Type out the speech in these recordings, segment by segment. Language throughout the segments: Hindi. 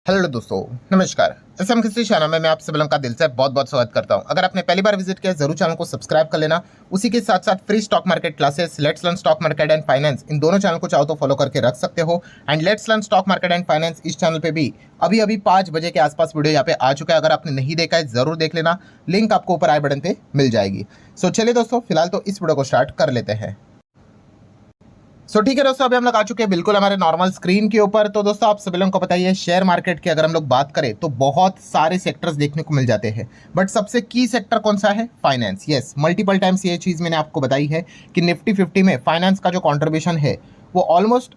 हेलो दोस्तों, नमस्कार। एसएम किसी चैनल में मैं आप सभी लोगों का दिल से बहुत बहुत स्वागत करता हूं। अगर आपने पहली बार विजिट किया जरूर चैनल को सब्सक्राइब कर लेना। उसी के साथ साथ free stock market classes, let's learn stock market and finance, इन दोनों चैनल को चाहो तो फॉलो करके रख सकते हो। And let's learn stock market and finance इस चैनल पे भी अभी अभी 5 बजे के आसपास वीडियो यहाँ पे आ चुका है। अगर आपने नहीं देखा है जरूर देख लेना, लिंक आपको ऊपर आई बटन पे मिल जाएगी। सो चलिए दोस्तों, फिलहाल तो इस वीडियो को स्टार्ट कर लेते हैं। ठीक है दोस्तों, अभी हम लोग आ चुके हैं बिल्कुल हमारे नॉर्मल स्क्रीन के ऊपर। तो दोस्तों आप सभी लोगों को बताइए, शेयर मार्केट की अगर हम लोग बात करें तो बहुत सारे सेक्टर्स देखने को मिल जाते हैं, बट सबसे की सेक्टर कौन सा है? फाइनेंस। यस, मल्टीपल टाइम्स ये चीज़ मैंने आपको बताई है कि निफ्टी 50 में फाइनेंस का जो कॉन्ट्रीब्यूशन है वो ऑलमोस्ट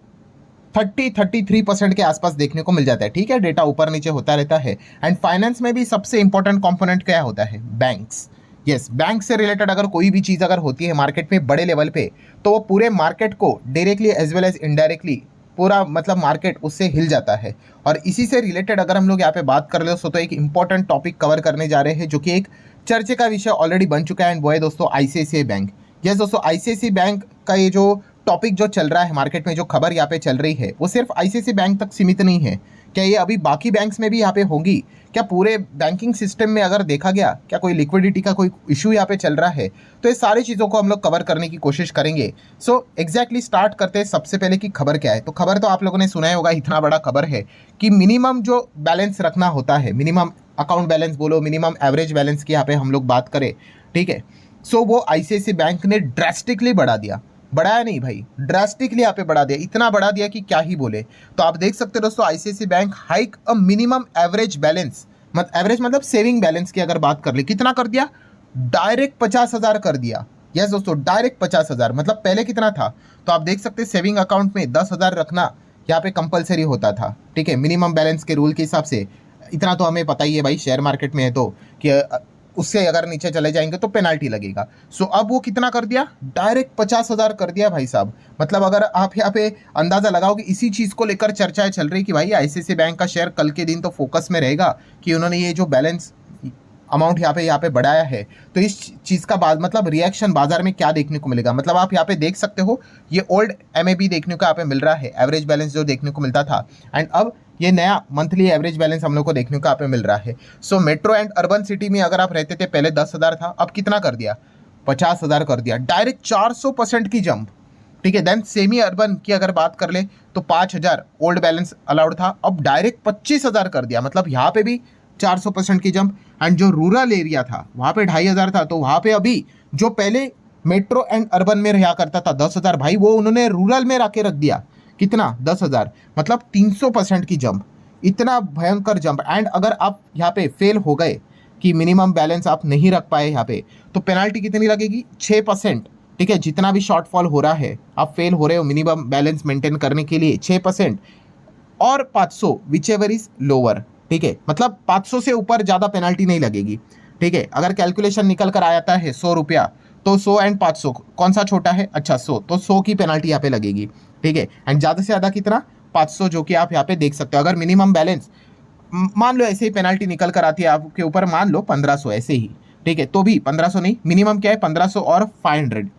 33% के आसपास देखने को मिल जाता है। ठीक है, डेटा ऊपर नीचे होता रहता है। एंड फाइनेंस में भी सबसे इंपॉर्टेंट कंपोनेंट क्या होता है? बैंक्स। यस, बैंक से रिलेटेड अगर कोई भी चीज़ अगर होती है मार्केट में बड़े लेवल पे, तो वो पूरे मार्केट को directly as well as indirectly पूरा मतलब मार्केट उससे हिल जाता है। और इसी से रिलेटेड अगर हम लोग यहाँ पे बात कर ले तो एक इंपॉर्टेंट टॉपिक कवर करने जा रहे हैं जो कि एक चर्चे का विषय ऑलरेडी बन चुका है, एंड वो है दोस्तों आईसीआईसीआई बैंक। यस दोस्तों, आईसीआईसीआई बैंक का ये जो टॉपिक जो चल रहा है मार्केट में, जो खबर यहाँ पे चल रही है, वो सिर्फ आईसीआईसीआई बैंक तक सीमित नहीं है। क्या ये अभी बाकी बैंक्स में भी यहाँ पे होगी? क्या पूरे बैंकिंग सिस्टम में अगर देखा गया, क्या कोई लिक्विडिटी का कोई इशू यहाँ पे चल रहा है? तो ये सारी चीज़ों को हम लोग कवर करने की कोशिश करेंगे। सो एग्जैक्टली स्टार्ट करते हैं सबसे पहले कि खबर क्या है। तो खबर तो आप लोगों ने सुना ही होगा, इतना बड़ा खबर है कि मिनिमम जो बैलेंस रखना होता है, मिनिमम अकाउंट बैलेंस बोलो, मिनिमम एवरेज बैलेंस की यहाँ पे हम लोग बात करें, ठीक है, सो वो आईसीआईसीआई बैंक ने ड्रास्टिकली बढ़ा दिया। बढ़ाया नहीं भाई, ड्रास्टिकली यहाँ पे बढ़ा दिया, इतना बढ़ा दिया कि क्या ही बोले। तो आप देख सकते हो दोस्तों, ICICI bank hike a minimum average balance, average मतलब सेविंग बैलेंस की अगर बात कर ले, कितना कर दिया? डायरेक्ट 50,000 कर दिया। यस दोस्तों, डायरेक्ट 50,000। मतलब पहले कितना था? तो आप देख सकते हैं सेविंग अकाउंट में 10,000 रखना यहाँ पे कंपलसरी होता था। ठीक है, मिनिमम बैलेंस के रूल के हिसाब से। इतना तो हमें पता ही है भाई, शेयर मार्केट में है तो, कि उससे अगर नीचे चले जाएंगे तो पेनाल्टी लगेगा। सो अब वो कितना कर दिया? डायरेक्ट 50,000 कर दिया भाई साहब। मतलब अगर आप यहाँ पे अंदाजा लगाओगे, इसी चीज़ को लेकर चर्चाएं चल रही कि भाई आईसीआईसीआई बैंक का शेयर कल के दिन तो फोकस में रहेगा कि उन्होंने ये जो बैलेंस अमाउंट यहाँ पे बढ़ाया है। तो इस चीज़ का बाद मतलब रिएक्शन बाजार में क्या देखने को मिलेगा? मतलब आप यहाँ पे देख सकते हो, ये ओल्ड एमएबी देखने को यहाँ पे मिल रहा है, एवरेज बैलेंस जो देखने को मिलता था, एंड अब ये नया मंथली एवरेज बैलेंस हम लोग को देखने को यहाँ पे मिल रहा है। सो मेट्रो एंड अर्बन सिटी में अगर आप रहते थे पहले 10,000 था, अब कितना कर दिया? 50,000 कर दिया, डायरेक्ट 400% की जंप। ठीक है, देन सेमी अर्बन की अगर बात कर ले तो 5,000 ओल्ड बैलेंस अलाउड था, अब डायरेक्ट 25,000 कर दिया। मतलब यहाँ पे भी 400% की जंप। एंड जो रूरल एरिया था वहाँ पे 2,500 था, तो वहाँ पे अभी जो पहले मेट्रो एंड अर्बन में रहा करता था 10,000, भाई वो उन्होंने रूरल में रख दिया। कितना? 10,000। मतलब 300% की जंप, इतना भयंकर जंप। एंड अगर आप यहाँ पे फेल हो गए कि मिनिमम बैलेंस आप नहीं रख पाए यहाँ पे, तो पेनाल्टी कितनी लगेगी? 6%। ठीक है, जितना भी शॉर्टफॉल हो रहा है, आप फेल हो रहे हो मिनिमम बैलेंस मेंटेन करने के लिए, 6% और 500 विच एवर इज लोअर। ठीक है, मतलब 500 से ऊपर ज़्यादा पेनाल्टी नहीं लगेगी। ठीक है, अगर कैलकुलेशन निकल कर आ जाता है 100 रुपया, तो 100 एंड 500 कौन सा छोटा है? अच्छा 100, तो 100 की पेनाल्टी यहाँ पे लगेगी। ठीक है, एंड ज़्यादा से ज़्यादा कितना? 500, जो कि आप यहाँ पे देख सकते हो। अगर मिनिमम बैलेंस मान लो ऐसे ही पेनाल्टी निकल कर आती है आपके ऊपर, मान लो 1500 ऐसे ही, ठीक है, तो भी 1500 नहीं, मिनिमम क्या है? 1500 और 500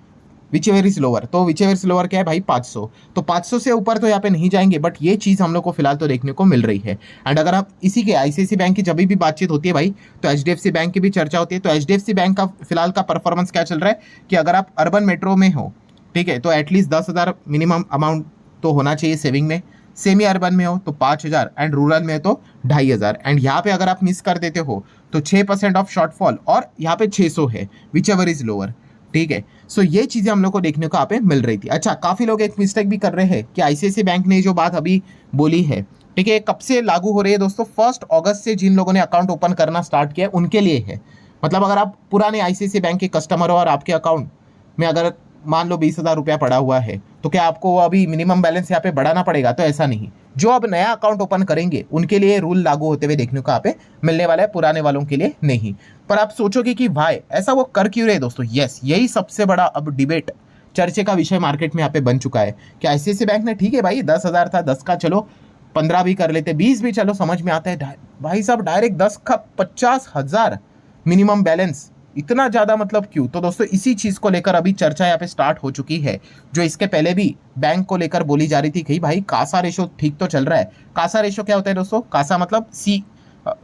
विच एवर इज लोअर। तो विच एवर इज लोअर क्या है भाई? 500। तो 500 से ऊपर तो यहाँ पे नहीं जाएंगे, बट ये चीज़ हम लोग को फिलहाल तो देखने को मिल रही है। एंड अगर आप इसी के आईसीआईसीआई बैंक की जब भी बातचीत होती है भाई, तो एचडीएफसी बैंक की भी चर्चा होती है। तो एचडीएफसी बैंक का फिलहाल का परफॉर्मेंस क्या चल रहा है कि अगर आप अर्बन मेट्रो में हो, ठीक है, तो एटलीस्ट 10,000 मिनिमम अमाउंट तो होना चाहिए सेविंग में। सेमी अर्बन में हो तो 5,000, एंड रूरल में तो 2,500। एंड यहाँ पे अगर आप मिस कर देते हो तो 6% ऑफ शॉर्टफॉल, और यहाँ पे 600 है, विच एवर इज लोअर। ठीक है, सो ये चीज़ें हम लोग को देखने को यहाँ पे मिल रही थी। अच्छा, काफ़ी लोग एक मिस्टेक भी कर रहे हैं कि आईसीआईसीआई बैंक ने जो बात अभी बोली है, ठीक है, कब से लागू हो रही है दोस्तों? 1 अगस्त से जिन लोगों ने अकाउंट ओपन करना स्टार्ट किया उनके लिए है। मतलब अगर आप पुराने आईसीआईसीआई बैंक के कस्टमर हो और आपके अकाउंट में अगर मान लो 20,000 रुपया पड़ा हुआ है, तो क्या आपको अभी मिनिमम बैलेंस यहाँ पे बढ़ाना पड़ेगा? तो ऐसा नहीं। जो अब नया अकाउंट ओपन करेंगे उनके लिए रूल लागू होते हुए देखने को यहाँ पे मिलने वाला है, पुराने वालों के लिए नहीं। पर आप सोचोगे कि भाई ऐसा वो कर क्यों रहे दोस्तों? यस, यही सबसे बड़ा अब डिबेट, चर्चे का विषय मार्केट में यहाँ पे बन चुका है कि आईसीआईसीआई बैंक ने, ठीक है भाई 10,000 था, 10 का चलो 15 भी कर लेते, 20 भी चलो समझ में आता है, भाई साहब डायरेक्ट 10 का 50,000 मिनिमम बैलेंस इतना ज़्यादा मतलब क्यों? तो दोस्तों इसी चीज़ को लेकर अभी चर्चा यहाँ पे स्टार्ट हो चुकी है, जो इसके पहले भी बैंक को लेकर बोली जा रही थी कि भाई कासा रेशो ठीक तो चल रहा है। कासा रेशो क्या होता है दोस्तों? कासा मतलब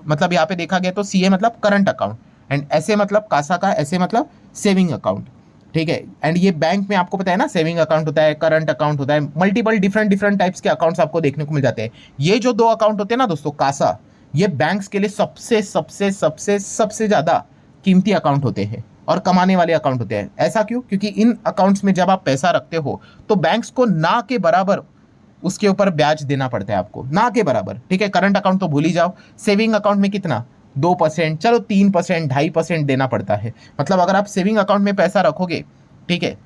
मतलब यहाँ पे देखा गया तो सीए मतलब करंट अकाउंट, एंड ऐसे मतलब कासा का ऐसे मतलब सेविंग अकाउंट, ठीक है। एंड ये बैंक में आपको पता है ना, सेविंग अकाउंट होता है, करंट अकाउंट होता है, मल्टीपल डिफरेंट डिफरेंट टाइप्स के अकाउंट्स आपको देखने को मिल जाते हैं। ये जो दो अकाउंट होते हैं ना दोस्तों, कासा, ये बैंक्स के लिए सबसे सबसे सबसे सबसे ज्यादा कीमती अकाउंट होते हैं और कमाने वाले अकाउंट होते हैं। ऐसा क्यों? क्योंकि इन अकाउंट्स में जब आप पैसा रखते हो तो बैंक्स को ना के बराबर उसके ऊपर ब्याज देना पड़ता है आपको, ना के बराबर, ठीक है। करंट अकाउंट तो भूल ही जाओ, सेविंग अकाउंट में कितना 2%, चलो 3%, 2.5% देना पड़ता है। मतलब अगर आप सेविंग अकाउंट में पैसा रखोगे, ठीक है,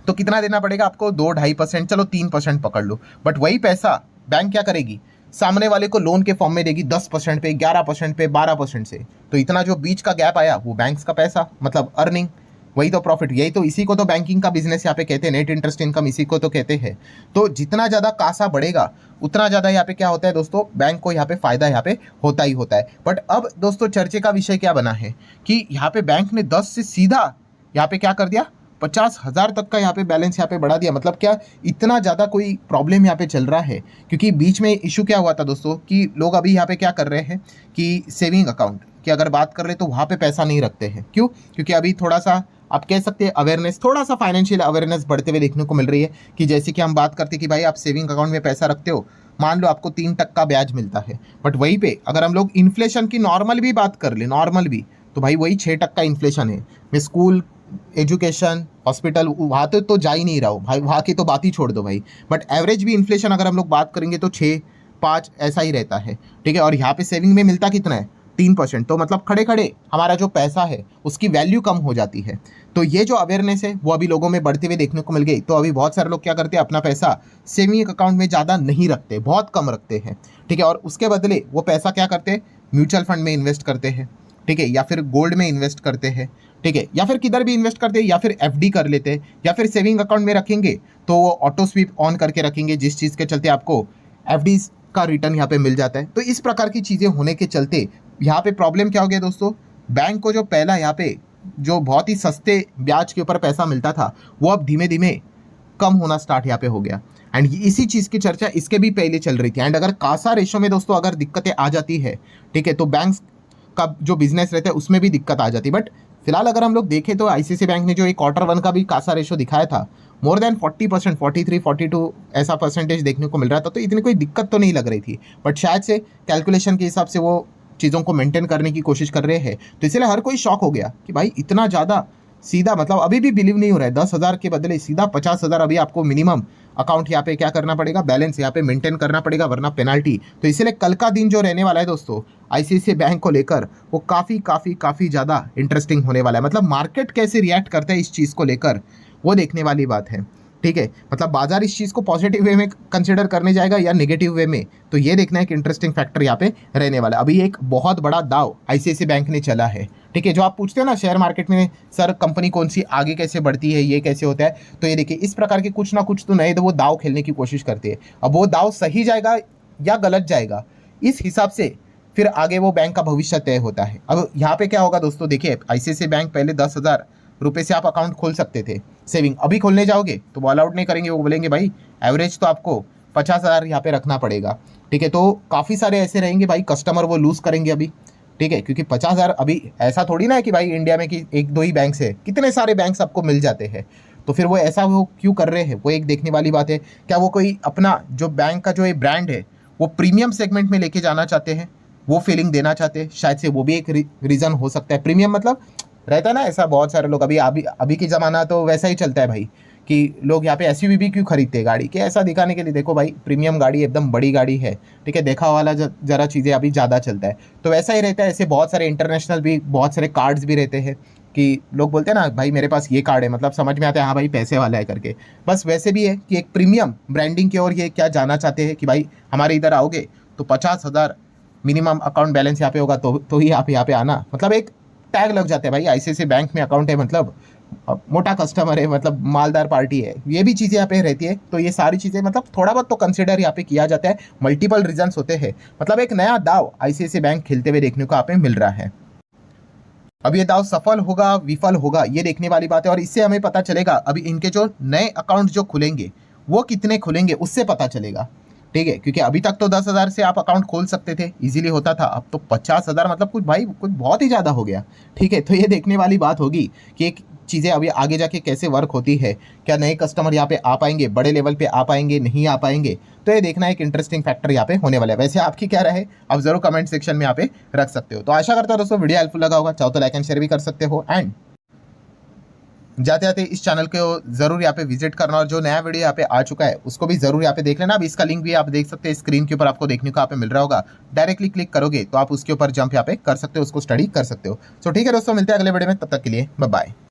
तो कितना देना पड़ेगा आपको? 2-2.5%, चलो 3% पकड़ लो। बट वही पैसा बैंक क्या करेगी? सामने वाले को लोन के फॉर्म में देगी 10% पे, 11% पे, 12% से। तो इतना जो बीच का गैप आया वो बैंक्स का पैसा, मतलब अर्निंग, वही तो प्रॉफिट। यही तो, इसी को तो बैंकिंग का बिजनेस यहाँ पे कहते हैं, नेट इंटरेस्ट इनकम इसी को तो कहते हैं। तो जितना ज़्यादा कासा बढ़ेगा उतना ज़्यादा यहाँ पे क्या होता है दोस्तों, बैंक को यहाँ पे फायदा यहाँ पे होता ही होता है। बट अब दोस्तों चर्चे का विषय क्या बना है कि यहाँ पे बैंक ने 10 से सीधा यहाँ पे क्या कर दिया, 50,000 तक का यहाँ पे बैलेंस यहाँ पे बढ़ा दिया। मतलब क्या इतना ज़्यादा कोई प्रॉब्लम यहाँ पे चल रहा है? क्योंकि बीच में इशू क्या हुआ था दोस्तों कि लोग अभी यहाँ पे क्या कर रहे हैं कि सेविंग अकाउंट की अगर बात कर रहे तो वहाँ पे पैसा नहीं रखते हैं। क्यों? क्योंकि अभी थोड़ा सा आप कह सकते हैं अवेयरनेस, थोड़ा सा फाइनेंशियल अवेयरनेस बढ़ते हुए देखने को मिल रही है। कि जैसे कि हम बात करते हैं कि भाई आप सेविंग अकाउंट में पैसा रखते हो, मान लो आपको 3% ब्याज मिलता है, बट वहीं पे अगर हम लोग इन्फ्लेशन की नॉर्मल भी बात कर ले, नॉर्मल भी, तो भाई वही 6% इन्फ्लेशन है। मैं स्कूल, एजुकेशन, हॉस्पिटल, वहाँ तो जा ही नहीं रहा हूँ भाई, वहाँ की तो बात ही छोड़ दो भाई। बट एवरेज भी इन्फ्लेशन अगर हम लोग बात करेंगे तो 6-5 ऐसा ही रहता है, ठीक है। और यहाँ पे सेविंग में मिलता कितना है? 3%। तो मतलब खड़े खड़े हमारा जो पैसा है उसकी वैल्यू कम हो जाती है। तो ये जो अवेयरनेस है वो अभी लोगों में बढ़ते हुए देखने को मिल गई। तो अभी बहुत सारे लोग क्या करते हैं, अपना पैसा सेविंग अकाउंट में ज़्यादा नहीं रखते, बहुत कम रखते हैं, ठीक है। और उसके बदले वो पैसा क्या करते हैं, म्यूचुअल फंड में इन्वेस्ट करते हैं, ठीक है, या फिर गोल्ड में इन्वेस्ट करते हैं, ठीक है, या फिर किधर भी इन्वेस्ट करते हैं, या फिर एफडी कर लेते हैं, या फिर सेविंग अकाउंट में रखेंगे तो वो ऑटो स्वीप ऑन करके रखेंगे, जिस चीज़ के चलते आपको एफडी का रिटर्न यहाँ पे मिल जाता है। तो इस प्रकार की चीज़ें होने के चलते यहाँ पे प्रॉब्लम क्या हो गया दोस्तों, बैंक को जो पहला यहाँ पे जो बहुत ही सस्ते ब्याज के ऊपर पैसा मिलता था वो अब धीमे धीमे कम होना स्टार्ट यहाँ पे हो गया। एंड इसी चीज़ की चर्चा इसके भी पहले चल रही थी। एंड अगर कासा रेशो में दोस्तों अगर दिक्कतें आ जाती है, ठीक है, तो बैंक्स का जो बिजनेस रहता है उसमें भी दिक्कत आ जाती है। बट फिलहाल अगर हम लोग देखें तो आईसीआईसीआई बैंक ने जो एक Q1 का भी कासा रेशो दिखाया था, मोर देन 40%, 43, 42 ऐसा परसेंटेज देखने को मिल रहा था। तो इतनी कोई दिक्कत तो नहीं लग रही थी, बट शायद से कैलकुलेशन के हिसाब से वो चीज़ों को मेंटेन करने की कोशिश कर रहे हैं। तो इसलिए हर कोई शॉक हो गया कि भाई इतना ज़्यादा सीधा, मतलब अभी भी बिलीव नहीं हो रहा है, 10,000 के बदले सीधा 50,000 अभी आपको मिनिमम अकाउंट यहाँ पे क्या करना पड़ेगा, बैलेंस यहाँ पे मेंटेन करना पड़ेगा, वरना पेनाल्टी। तो इसलिए कल का दिन जो रहने वाला है दोस्तों आईसीआईसीआई बैंक को लेकर, वो काफ़ी ज़्यादा इंटरेस्टिंग होने वाला है। मतलब मार्केट कैसे रिएक्ट करता है इस चीज़ को लेकर, वो देखने वाली बात है, ठीक है। मतलब बाजार इस चीज़ को पॉजिटिव वे में कंसिडर करने जाएगा या नेगेटिव वे में, तो ये देखना है कि इंटरेस्टिंग फैक्टर यहाँ पे रहने वाला है। अभी एक बहुत बड़ा दाव आईसीआईसीआई बैंक ने चला है, ठीक है। जो आप पूछते हो ना शेयर मार्केट में, सर कंपनी कौन सी आगे कैसे बढ़ती है, ये कैसे होता है, तो ये देखिए इस प्रकार के कुछ ना कुछ तो नए वो दाव खेलने की कोशिश करते हैं। अब वो दाव सही जाएगा या गलत जाएगा, इस हिसाब से फिर आगे वो बैंक का भविष्य तय होता है। अब यहाँ पे क्या होगा दोस्तों, देखिए आईसीआईसीआई बैंक पहले 10,000 रुपये से आप अकाउंट खोल सकते थे सेविंग, अभी खोलने जाओगे तो वो अलाउड नहीं करेंगे। वो बोलेंगे भाई एवरेज तो आपको 50,000 यहाँ पे रखना पड़ेगा, ठीक है। तो काफ़ी सारे ऐसे रहेंगे भाई कस्टमर, वो लूज़ करेंगे अभी, ठीक है, क्योंकि 50,000 अभी ऐसा थोड़ी ना है कि भाई इंडिया में कि एक दो ही बैंक है, कितने सारे बैंक आपको मिल जाते हैं। तो फिर वो ऐसा वो क्यों कर रहे हैं, वो एक देखने वाली बात है। क्या वो कोई अपना जो बैंक का जो ये ब्रांड है वो प्रीमियम सेगमेंट में लेके जाना चाहते हैं, वो फीलिंग देना चाहते हैं, शायद से वो भी एक रीज़न हो सकता है। प्रीमियम मतलब रहता है ना ऐसा, बहुत सारे लोग अभी की ज़माना तो वैसा ही चलता है भाई, कि लोग यहाँ पे एसयूवी भी क्यों खरीदते हैं गाड़ी के, ऐसा दिखाने के लिए देखो भाई प्रीमियम गाड़ी एकदम बड़ी गाड़ी है, ठीक है, देखा वाला जरा चीज़ें अभी ज़्यादा चलता है। तो वैसा ही रहता है। ऐसे बहुत सारे इंटरनेशनल भी बहुत सारे कार्ड्स भी रहते हैं कि लोग बोलते हैं ना भाई मेरे पास ये कार्ड है, मतलब समझ में आता है हाँ भाई पैसे वाला है करके। बस वैसे भी है कि एक प्रीमियम ब्रांडिंग की ओर ये क्या जाना चाहते हैं कि भाई हमारे इधर आओगे तो 50,000 मिनिमम अकाउंट बैलेंस यहाँ पे होगा तो ही आप यहाँ पे आना, मतलब एक टैग लग जाता है भाई आईसीआईसीआई बैंक में अकाउंट है, मतलब मोटा कस्टमर है, मतलब मालदार पार्टी है, ये भी चीज़ें यहाँ पे रहती है। तो ये सारी चीज़ें मतलब थोड़ा बहुत तो कंसिडर यहाँ पे किया जाता है, मल्टीपल रीजंस होते हैं। मतलब एक नया दाव आईसीआईसीआई बैंक खेलते हुए देखने को यहाँ पे मिल रहा है। अब ये दाव सफल होगा विफल होगा ये देखने वाली बात है, और इससे हमें पता चलेगा अभी इनके जो नए अकाउंट जो खुलेंगे वो कितने खुलेंगे उससे पता चलेगा। ठीक है, क्योंकि अभी तक तो 10,000 से आप अकाउंट खोल सकते थे, इजीली होता था। अब तो 50,000 मतलब कुछ भाई कुछ बहुत ही ज़्यादा हो गया। ठीक है, तो ये देखने वाली बात होगी कि एक चीज़ें अभी आगे जाके कैसे वर्क होती है, क्या नए कस्टमर यहाँ पे आ पाएंगे, बड़े लेवल पे आ पाएंगे, नहीं आ पाएंगे। तो ये देखना एक इंटरेस्टिंग फैक्टर यहाँ पे होने वाला है। वैसे आपकी क्या राय है आप जरूर कमेंट सेक्शन में यहाँ पे रख सकते हो। तो आशा करता हूँ दोस्तों वीडियो हेल्पफुल लगा होगा, चाहो तो लाइक एंड शेयर भी कर सकते हो, एंड जाते जाते इस चैनल को जरूर यहाँ पे विजिट करना, और जो नया वीडियो यहाँ पे आ चुका है उसको भी जरूर यहाँ पे देख लेना। अब इसका लिंक भी आप देख सकते हैं स्क्रीन के ऊपर आपको देखने को यहाँ पे मिल रहा होगा। डायरेक्टली क्लिक करोगे तो आप उसके ऊपर जंप यहाँ पे कर सकते हो, उसको स्टडी कर सकते हो। सो ठीक है दोस्तों, मिलते हैं अगले वीडियो में, तब तक के लिए बाय बाय।